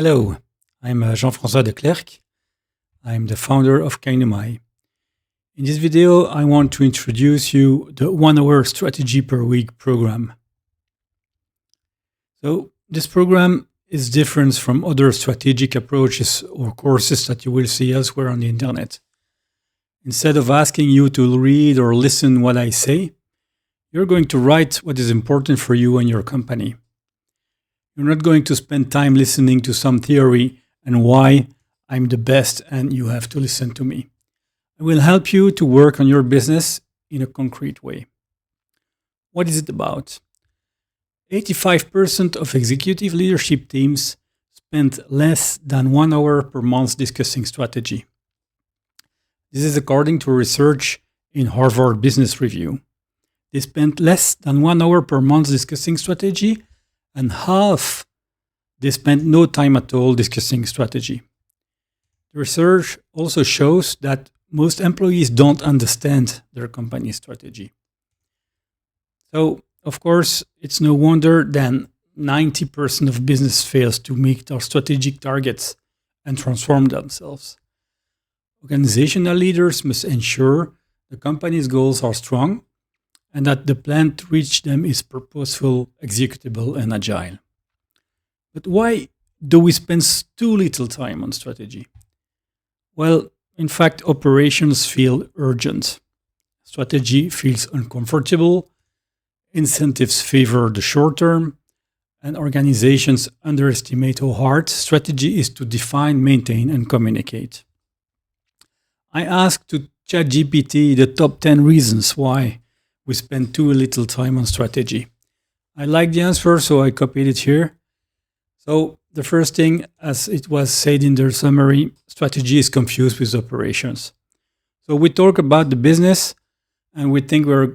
Hello, I'm Jean-François de Klerk. I'm the founder of Kainomai. In this video, I want to introduce you the 1 hour strategy per week program. So this program is different from other strategic approaches or courses that you will see elsewhere on the internet. Instead of asking you to read or listen what I say, you're going to write what is important for you and your company. You're not going to spend time listening to some theory and why I'm the best and you have to listen to me. I will help you to work on your business in a concrete way. What is it about? 85% of executive leadership teams spend less than 1 hour per month discussing strategy. This is according to research in Harvard Business Review. They spend less than 1 hour per month discussing strategy, and half they spend no time at all discussing strategy. The research also shows that most employees don't understand their company's strategy. So, of course, it's no wonder that 90% of business fails to meet their strategic targets and transform themselves. Organizational leaders must ensure the company's goals are strong and that the plan to reach them is purposeful, executable, and agile. But why do we spend too little time on strategy? Well, in fact, operations feel urgent. Strategy feels uncomfortable. Incentives favor the short term. And organizations underestimate how hard strategy is to define, maintain, and communicate. I asked to ChatGPT the top 10 reasons why we spend too little time on strategy. I like the answer, so I copied it here. So the first thing, as it was said in their summary, strategy is confused with operations. So we talk about the business and we think we're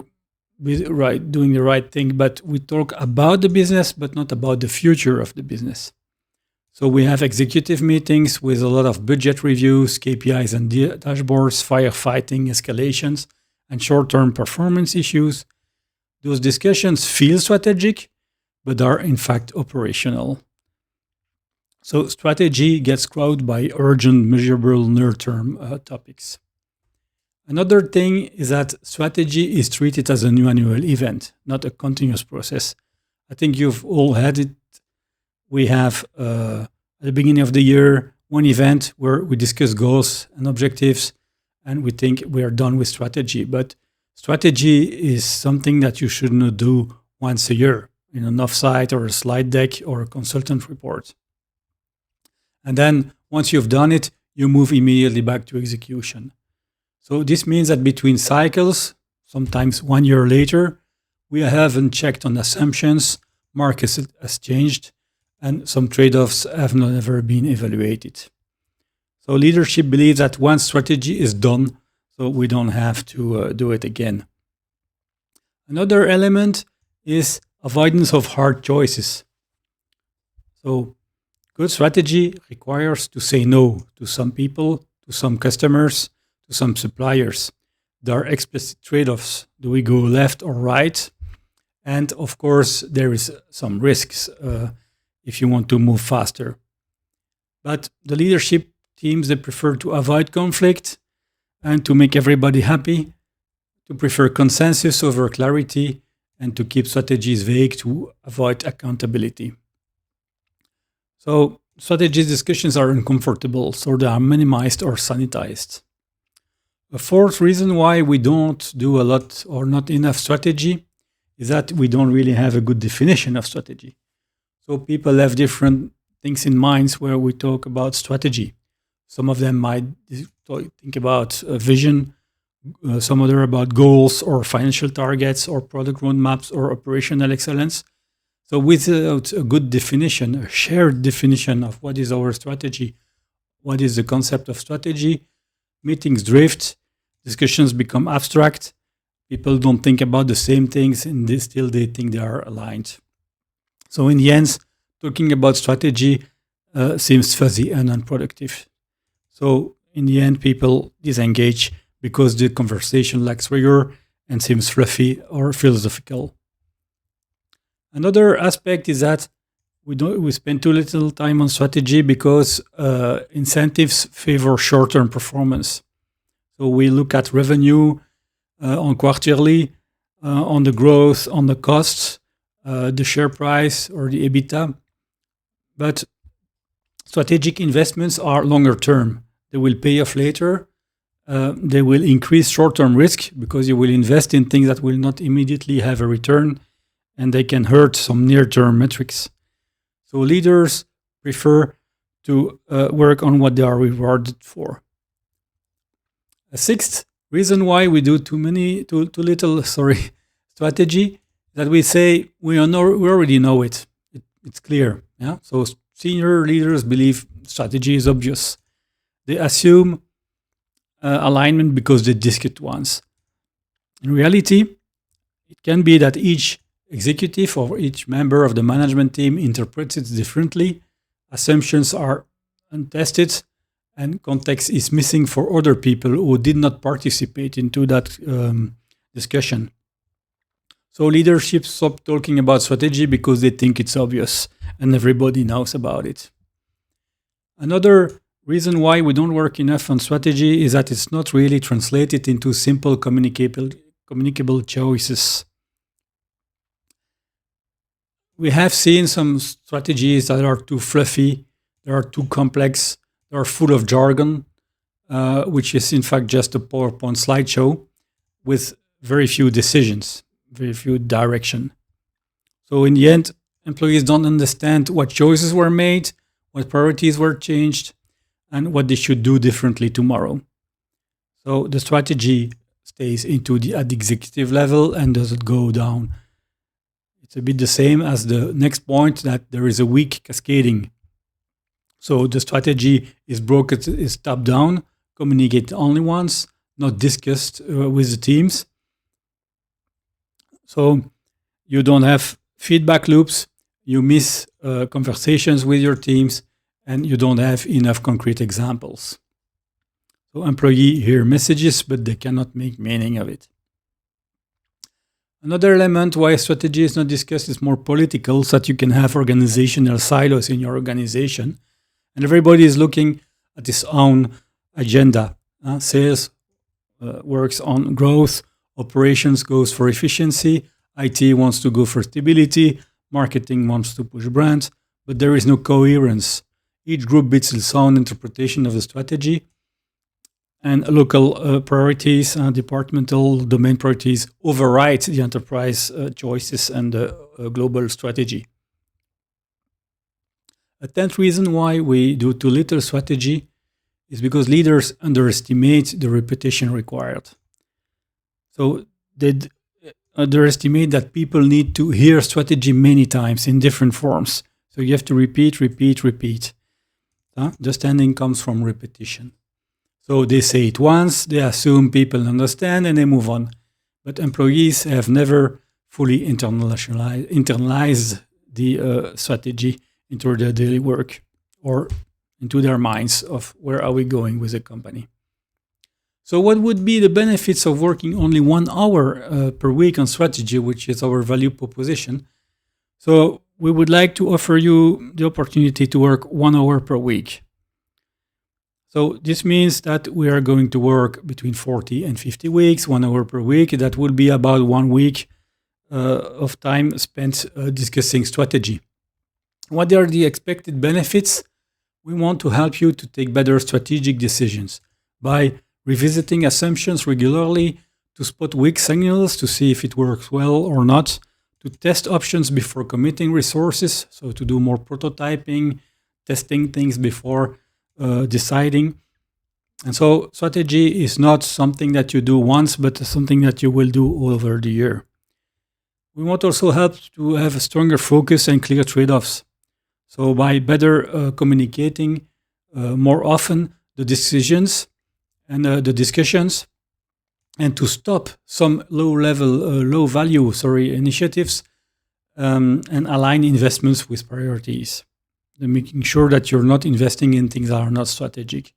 doing the right thing, but we talk about the business, but not about the future of the business. So we have executive meetings with a lot of budget reviews, KPIs and dashboards, firefighting, escalations, and short-term performance issues. Those discussions feel strategic, but are in fact operational. So strategy gets crowded by urgent, measurable, near-term topics. Another thing is that strategy is treated as an annual event, not a continuous process. I think you've all had it. We have, at the beginning of the year, one event where we discuss goals and objectives, and we think we are done with strategy. But strategy is something that you should not do once a year in an offsite or a slide deck or a consultant report. And then once you've done it, you move immediately back to execution. So this means that between cycles, sometimes 1 year later, we haven't checked on assumptions, market has changed, and some trade-offs have not ever been evaluated. So leadership believes that once strategy is done, so we don't have to do it again. Another element is avoidance of hard choices. So good strategy requires to say no to some people, to some customers, to some suppliers. There are explicit trade-offs. Do we go left or right? And of course, there is some risks if you want to move faster. But the leadership teams, they prefer to avoid conflict and to make everybody happy, to prefer consensus over clarity, and to keep strategies vague to avoid accountability. So strategy discussions are uncomfortable, so they are minimized or sanitized. A fourth reason why we don't do a lot or not enough strategy is that we don't really have a good definition of strategy. So people have different things in mind where we talk about strategy. Some of them might think about a vision, some other about goals or financial targets or product roadmaps or operational excellence. So without a good definition, a shared definition of what is our strategy, what is the concept of strategy, meetings drift, discussions become abstract, people don't think about the same things and still they think they are aligned. So in the end, talking about strategy seems fuzzy and unproductive. So in the end, people disengage because the conversation lacks rigor and seems fluffy or philosophical. Another aspect is that we spend too little time on strategy because incentives favor short-term performance. So we look at revenue on quarterly, on the growth, on the costs, the share price or the EBITDA. But strategic investments are longer term. They will pay off later. They will increase short-term risk because you will invest in things that will not immediately have a return, and they can hurt some near-term metrics. So leaders prefer to work on what they are rewarded for. A sixth reason why we do too little strategy, that we say we already know it. It's clear. Yeah. So senior leaders believe strategy is obvious. They assume alignment because they discussed once. In reality, it can be that each executive or each member of the management team interprets it differently. Assumptions are untested, and context is missing for other people who did not participate into that discussion. So leadership stopped talking about strategy because they think it's obvious and everybody knows about it. Another reason why we don't work enough on strategy is that it's not really translated into simple communicable choices. We have seen some strategies that are too fluffy, they are too complex, they are full of jargon, which is in fact just a PowerPoint slideshow with very few decisions, very few direction. So in the end, employees don't understand what choices were made, what priorities were changed, and what they should do differently tomorrow. So the strategy stays at the executive level and doesn't go down. It's a bit the same as the next point, that there is a weak cascading. So the strategy is broken, is top down, communicated only once, not discussed with the teams. So you don't have feedback loops, you miss conversations with your teams, and you don't have enough concrete examples. So employees hear messages, but they cannot make meaning of it. Another element why strategy is not discussed is more political, so that you can have organizational silos in your organization. And everybody is looking at his own agenda. Sales works on growth, operations goes for efficiency, IT wants to go for stability, marketing wants to push brands, but there is no coherence. Each group builds its own interpretation of the strategy, and local priorities, departmental domain priorities override the enterprise choices and the global strategy. A 10th reason why we do too little strategy is because leaders underestimate the repetition required. So they underestimate that people need to hear strategy many times in different forms. So you have to repeat. Understanding comes from repetition. So they say it once, they assume people understand, and they move on. But employees have never fully internalized the strategy into their daily work or into their minds of where are we going with the company. So what would be the benefits of working only 1 hour per week on strategy, which is our value proposition? So we would like to offer you the opportunity to work 1 hour per week. So this means that we are going to work between 40 and 50 weeks, 1 hour per week. That will be about 1 week of time spent discussing strategy. What are the expected benefits? We want to help you to take better strategic decisions by revisiting assumptions regularly, to spot weak signals to see if it works well or not, to test options before committing resources, so to do more prototyping, testing things before deciding. And so strategy is not something that you do once, but something that you will do all over the year. We want also help to have a stronger focus and clear trade-offs. So by better communicating more often the decisions and the discussions, and to stop some low value initiatives and align investments with priorities. Making sure that you're not investing in things that are not strategic.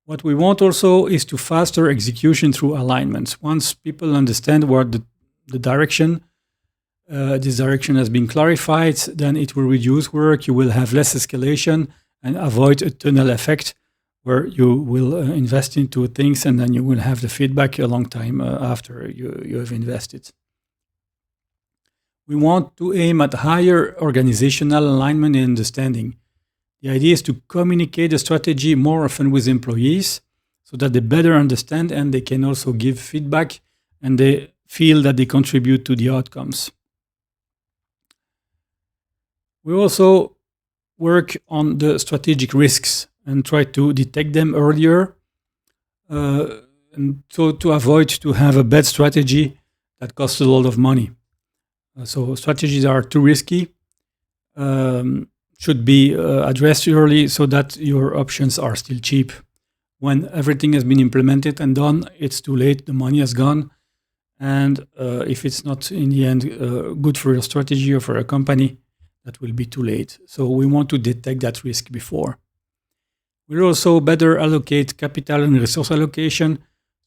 What we want also is to faster execution through alignments. Once people understand what the direction, this direction has been clarified, then it will reduce work, you will have less escalation and avoid a tunnel effect where you will invest into things and then you will have the feedback a long time after you have invested. We want to aim at higher organizational alignment and understanding. The idea is to communicate the strategy more often with employees so that they better understand and they can also give feedback and they feel that they contribute to the outcomes. We also work on the strategic risks and try to detect them earlier and so to avoid to have a bad strategy that costs a lot of money. So strategies are too risky, should be addressed early so that your options are still cheap. When everything has been implemented and done, it's too late, the money has gone. And if it's not in the end good for your strategy or for your company, that will be too late. So we want to detect that risk before. We'll also better allocate capital and resource allocation.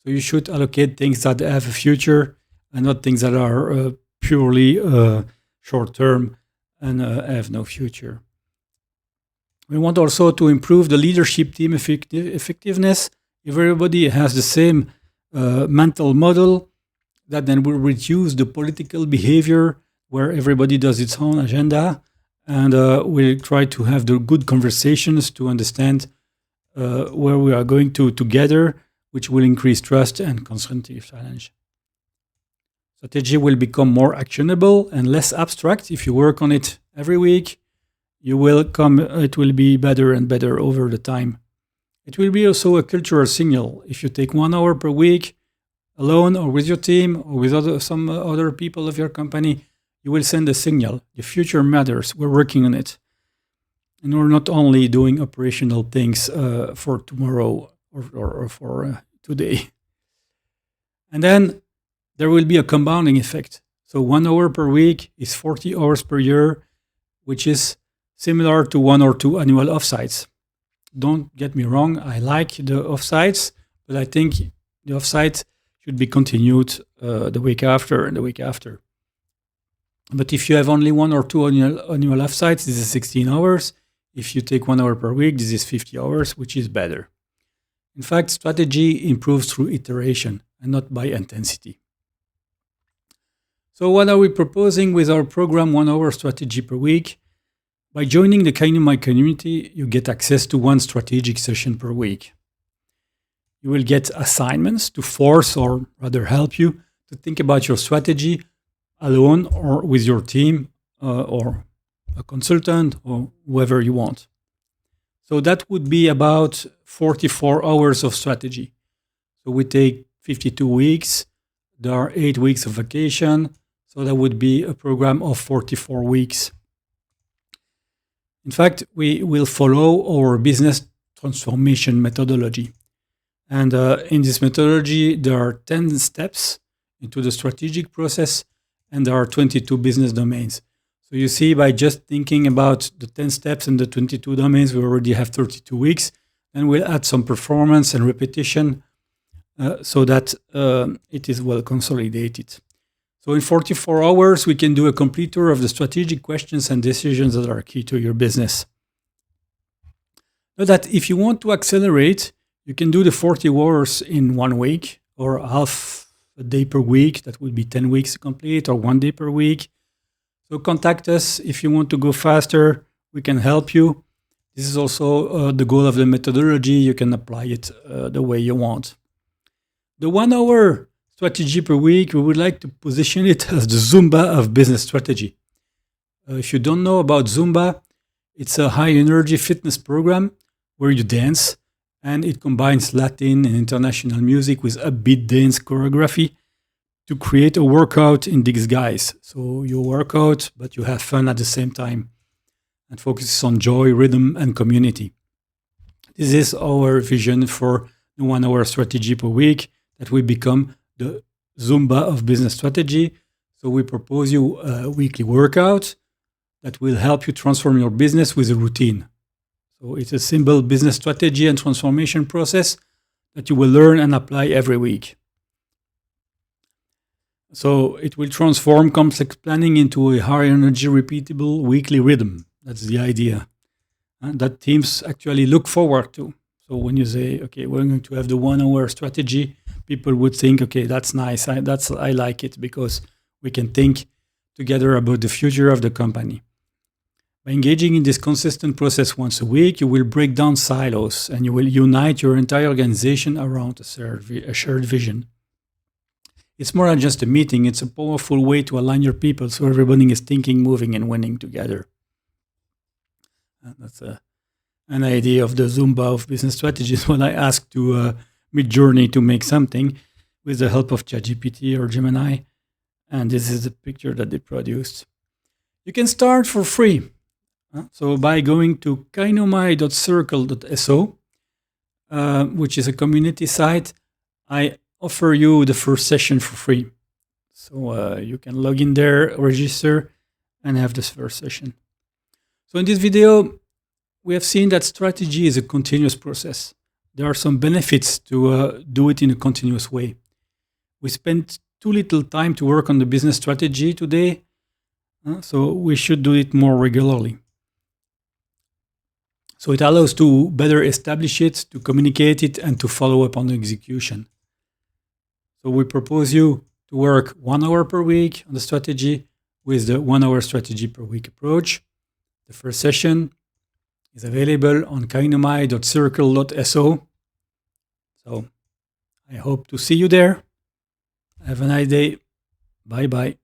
So you should allocate things that have a future and not things that are purely short-term and have no future. We want also to improve the leadership team effectiveness. If everybody has the same mental model, that then will reduce the political behavior where everybody does its own agenda, and we'll try to have the good conversations to understand where we are going to together, which will increase trust and constructive challenge. Strategy will become more actionable and less abstract. If you work on it every week, it will be better and better over the time. It will be also a cultural signal. If you take 1 hour per week, alone or with your team or with some other people of your company, you will send a signal. The future matters. We're working on it. And we're not only doing operational things for tomorrow or for today. And then there will be a compounding effect. So 1 hour per week is 40 hours per year, which is similar to 1 or 2 annual offsites. Don't get me wrong, I like the offsites, but I think the offsite should be continued the week after and the week after. But if you have only 1 or 2 annual offsites, this is 16 hours. If you take 1 hour per week, this is 50 hours, which is better. In fact, strategy improves through iteration and not by intensity. So what are we proposing with our program 1 hour strategy per week? By joining the Kainomai community, you get access to 1 strategic session per week. You will get assignments to force or rather help you to think about your strategy alone or with your team or a consultant or whoever you want. So that would be about 44 hours of strategy. So we take 52 weeks. There are 8 weeks of vacation. So that would be a program of 44 weeks. In fact, we will follow our business transformation methodology. And in this methodology, there are 10 steps into the strategic process, and there are 22 business domains. So you see, by just thinking about the 10 steps and the 22 domains, we already have 32 weeks. And we'll add some performance and repetition so that it is well consolidated. So in 44 hours, we can do a complete tour of the strategic questions and decisions that are key to your business. Know that if you want to accelerate, you can do the 40 hours in 1 week or half a day per week. That would be 10 weeks complete, or 1 day per week. So contact us if you want to go faster. We can help you. This is also the goal of the methodology. You can apply it the way you want. The 1 hour strategy per week, we would like to position it as the Zumba of business strategy. If you don't know about Zumba, it's a high energy fitness program where you dance, and it combines Latin and international music with upbeat dance choreography to create a workout in disguise. So you work out, but you have fun at the same time, and focuses on joy, rhythm, and community. This is our vision for the 1 hour strategy per week, that will become the Zumba of business strategy. So we propose you a weekly workout that will help you transform your business with a routine. So it's a simple business strategy and transformation process that you will learn and apply every week. So it will transform complex planning into a high energy, repeatable weekly rhythm. That's the idea. And that teams actually look forward to. So when you say, okay, we're going to have the 1 hour strategy, people would think, okay, that's nice. I like it because we can think together about the future of the company. By engaging in this consistent process once a week, you will break down silos and you will unite your entire organization around a shared vision. It's more than just a meeting, it's a powerful way to align your people so everybody is thinking, moving, and winning together. That's an idea of the Zumba of business strategies when I asked to Midjourney to make something with the help of ChatGPT or Gemini. And this is the picture that they produced. You can start for free. So by going to kainomai.circle.so, which is a community site, I offer you the first session for free. So you can log in there, register, and have this first session. So in this video, we have seen that strategy is a continuous process. There are some benefits to do it in a continuous way. We spent too little time to work on the business strategy today, so we should do it more regularly. So it allows to better establish it, to communicate it, and to follow up on the execution. So we propose you to work 1 hour per week on the strategy with the 1 hour strategy per week approach. The first session is available on kainomai.circle.so. So I hope to see you there. Have a nice day. Bye-bye.